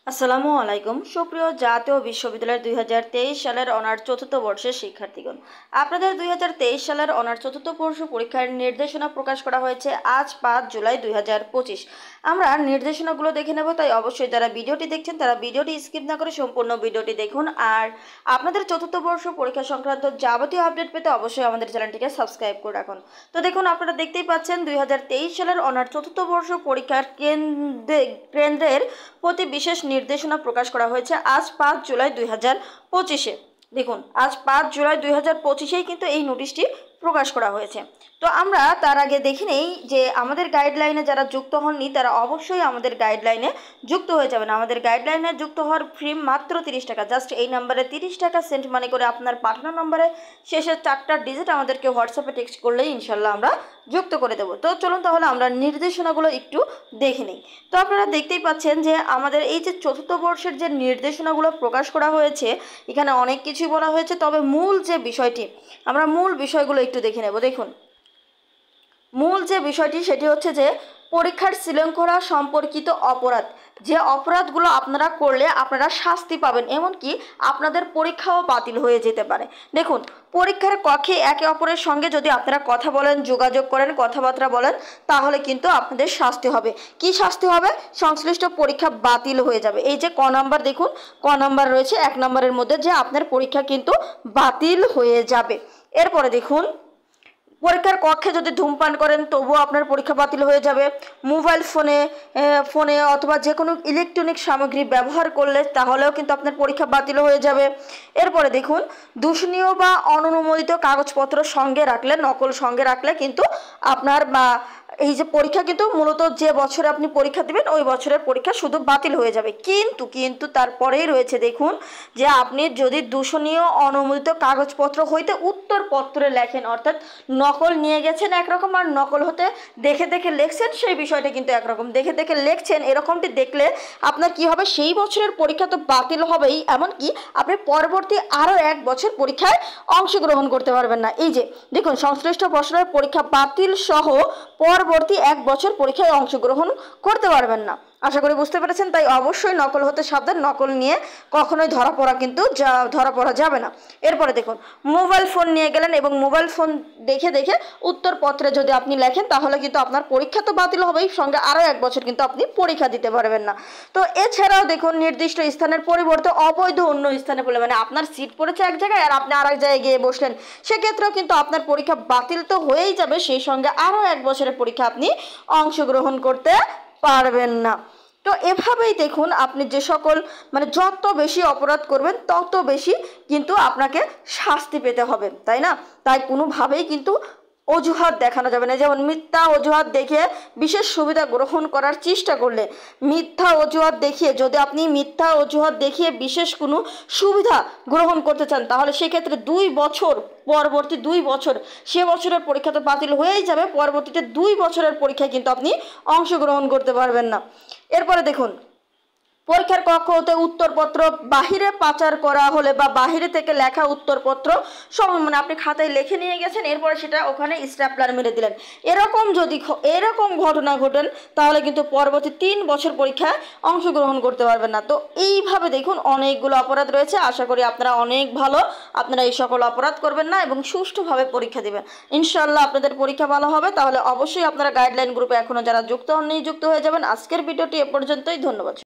আসসালামু আলাইকুম সুপ্রিয় জাতীয় বিশ্ববিদ্যালয়ের 2023 সালের অনার্স চতুর্থ বর্ষের শিক্ষার্থীগণ, আপনাদের 2023 সালের অনার্স চতুর্থ বর্ষ পরীক্ষার নির্দেশনা প্রকাশ করা হয়েছে আজ 5 জুলাই 2025। আমরা নির্দেশনাগুলো দেখে নেব, তাই অবশ্যই যারা ভিডিওটি দেখছেন তারা ভিডিওটি স্কিপ না করে সম্পূর্ণ ভিডিওটি দেখুন। আর আপনাদের চতুর্থ বর্ষ পরীক্ষা সংক্রান্ত যাবতীয় আপডেট পেতে অবশ্যই আমাদের চ্যানেলটিকে সাবস্ক্রাইব করে রাখুন। তো দেখুন, আপনারা দেখতেই পাচ্ছেন 2023 সালের অনার্স চতুর্থ বর্ষ পরীক্ষার কেন্দ্রের প্রতি বিশেষ নির্দেশনা প্রকাশ করা হয়েছে আজ 5 জুলাই 2025-এ। দেখুন, আজ 5 জুলাই 2025-এই কিন্তু এই নোটিশটি প্রকাশ করা হয়েছে। তো আমরা তার আগে দেখে নেই যে আমাদের গাইডলাইনে যারা যুক্ত হননি তারা অবশ্যই আমাদের গাইডলাইনে যুক্ত হয়ে যাবেন। আমাদের গাইডলাইনে যুক্ত হওয়ার ফি মাত্র 30 টাকা। জাস্ট এই নাম্বারে 30 টাকা সেন্ড মানি করে আপনার পাঠানো নম্বরে শেষের 4টা ডিজিট আমাদেরকে হোয়াটসঅ্যাপে টেক্সট করলেই ইনশাল্লাহ আমরা যুক্ত করে দেবো। তো চলুন তাহলে আমরা নির্দেশনাগুলো একটু দেখে নিই। তো আপনারা দেখতেই পাচ্ছেন যে আমাদের এই যে চতুর্থ বর্ষের যে নির্দেশনাগুলো প্রকাশ করা হয়েছে, এখানে অনেক কিছুই বলা হয়েছে, তবে মূল যে বিষয়টি আমরা মূল বিষয়গুলো একটু দেখে নেব। দেখুন, মূল যে বিষয়টি সেটি হচ্ছে যে পরীক্ষার শৃঙ্খলা সম্পর্কিত অপরাধ, যে অপরাধগুলো আপনারা করলে আপনারা শাস্তি পাবেন, এমনকি আপনাদের পরীক্ষাও বাতিল হয়ে যেতে পারে। দেখুন, পরীক্ষার কক্ষে একে অপরের সঙ্গে যদি আপনারা কথা বলেন, যোগাযোগ করেন, কথাবার্তা বলেন, তাহলে কিন্তু আপনাদের শাস্তি হবে। কি শাস্তি হবে? সংশ্লিষ্ট পরীক্ষা বাতিল হয়ে যাবে। এই যে ক নাম্বার, দেখুন ক নাম্বার রয়েছে 1 নম্বরের মধ্যে, যে আপনার পরীক্ষা কিন্তু বাতিল হয়ে যাবে। এরপরে দেখুন, পরীক্ষার কক্ষে যদি ধূমপান করেন তবুও আপনার পরীক্ষা বাতিল হয়ে যাবে। মোবাইল ফোনে অথবা যে কোনো ইলেকট্রনিক সামগ্রী ব্যবহার করলে তাহলেও কিন্তু আপনার পরীক্ষা বাতিল হয়ে যাবে। এরপরে দেখুন, দূষণীয় বা অননুমোদিত কাগজপত্র সঙ্গে রাখলে, নকল সঙ্গে রাখলে কিন্তু আপনার এই যে পরীক্ষা কিন্তু মূলত যে বছরে আপনি পরীক্ষা দেবেন ওই বছরের পরীক্ষা শুধু বাতিল হয়ে যাবে। কিন্তু তারপরেই রয়েছে, দেখুন, যে আপনি যদি দূষণীয় অনুমোদিত কাগজপত্র হইতে উত্তরপত্রে লেখেন, অর্থাৎ নকল নিয়ে গেছেন একরকম আর নকল হতে দেখে দেখে লিখছেন সেই বিষয়টা কিন্তু একরকম। দেখে দেখে লিখছেন এরকমটি দেখলে আপনার কি হবে, সেই বছরের পরীক্ষা তো বাতিল হবেই, এমনকি আপনি পরবর্তী আরও 1 বছর পরীক্ষায় অংশগ্রহণ করতে পারবেন না। এই যে দেখুন, সংশ্লিষ্ট বছরের পরীক্ষা বাতিল সহ পরবর্তী 1 বছর পরীক্ষায় অংশগ্রহণ করতে পারবেন না। আশা করি বুঝতে পেরেছেন। তাই অবশ্যই নকল হতে সাবধান, নকল নিয়ে কখনোই ধরা পড়া যাবে না। এরপরে দেখুন, মোবাইল ফোন নিয়ে গেলেন এবং মোবাইল ফোন দেখে দেখে উত্তরপত্রে যদি আপনি লেখেন তাহলে কিন্তু আপনার পরীক্ষা তো বাতিল হবেই, সঙ্গে আরও 1 বছর কিন্তু আপনি পরীক্ষা দিতে পারবেন না। তো এছাড়াও দেখুন, নির্দিষ্ট স্থানের পরিবর্তে অবৈধ অন্য স্থানে পড়লে, মানে আপনার সিট পড়েছে এক জায়গায় আর আপনি আরেক জায়গায় গিয়ে বসলেন, সেক্ষেত্রেও কিন্তু আপনার পরীক্ষা বাতিল তো হয়েই যাবে, সেই সঙ্গে আরও 1 বছরের পরীক্ষা আপনি অংশগ্রহণ করতে পারবেন না। তো এভাবেই দেখুন, আপনি যে সকল যত বেশি অপরাধ করবেন তত বেশি কিন্তু আপনাকে শাস্তি পেতে হবে, তাই না? তাই কোনোভাবেই কিন্তু অজুহাত দেখানো যাবে না। যেমন মিথ্যা অজুহাত দেখিয়ে বিশেষ সুবিধা গ্রহণ করার চেষ্টা করলে, মিথ্যা অজুহাত দেখিয়ে বিশেষ কোনো সুবিধা গ্রহণ করতে চান, তাহলে সেক্ষেত্রে 2 বছর পরবর্তী 2 বছর সে বছরের পরীক্ষা তো বাতিল হয়েই যাবে, পরবর্তীতে 2 বছরের পরীক্ষায় কিন্তু আপনি অংশগ্রহণ করতে পারবেন না। এরপরে দেখুন, পরীক্ষার কক্ষ হতে উত্তরপত্র বাহিরে পাচার করা হলে বা বাহিরে থেকে লেখা উত্তরপত্র সব আপনি খাতায় লিখে নিয়ে গেছেন, এরপরে সেটা ওখানে স্ট্যাপলার মেরে দিলেন, এরকম ঘটনা ঘটেন তাহলে কিন্তু পরবর্তী 3 বছর পরীক্ষায় অংশগ্রহণ করতে পারবেন না। তো এইভাবে দেখুন অনেকগুলো অপরাধ রয়েছে। আশা করি আপনারা আপনারা এই সকল অপরাধ করবেন না এবং সুষ্ঠুভাবে পরীক্ষা দেবেন। ইনশাআল্লাহ আপনাদের পরীক্ষা ভালো হবে। তাহলে অবশ্যই আপনারা গাইডলাইন গ্রুপে এখনও যারা যুক্ত হননি যুক্ত হয়ে যাবেন। আজকের ভিডিওটি এ পর্যন্তই। ধন্যবাদ।